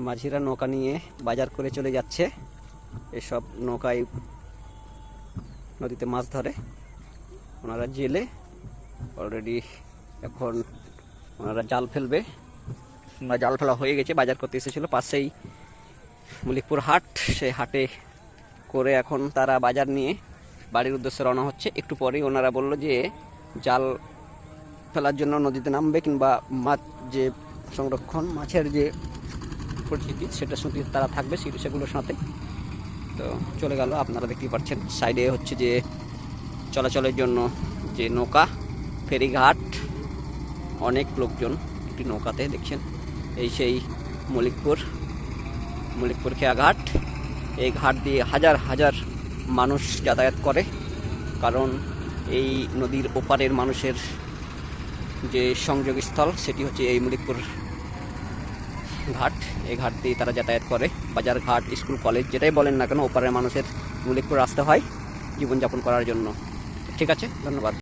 মাঝিরা নৌকা নিয়ে বাজার করে চলে যাচ্ছে। এসব নৌকায় নদীতে মাছ ধরে ওনারা, জেলে অলরেডি এখন ওনারা জাল ফেলবে বা জাল ফেলা হয়ে গেছে। বাজার করতে এসেছিল পাশেই মলিকপুর হাট, সেই হাটে করে এখন তারা বাজার নিয়ে বাড়ির উদ্দেশ্যে রওনা হচ্ছে। একটু পরেই ওনারা বলল যে জাল ফেলার জন্য নদীতে নামবে, কিংবা মাছ যে সংরক্ষণ, মাছের যে পরিচিতি সেটার সাথে তারা থাকবে সেগুলোর সাথে। তো চলে গেল, আপনারা দেখতেই পাচ্ছেন সাইডে হচ্ছে যে চলাচলের জন্য যে নৌকা, ফেরিঘাট, অনেক লোকজন একটি নৌকাতে দেখছেন। এই সেই মলিকপুর খেয়াঘাট। এই ঘাট দিয়ে হাজার হাজার মানুষ যাতায়াত করে, কারণ এই নদীর ওপারের মানুষের যে সংযোগস্থল সেটি হচ্ছে এই মলিকপুর ঘাট। এই ঘাট দিয়ে তারা যাতায়াত করে, বাজার ঘাট, স্কুল, কলেজ যেটাই বলেন না কেন, ওপারের মানুষের মলিকপুর আসতে হয় জীবনযাপন করার জন্য। ঠিক আছে, ধন্যবাদ।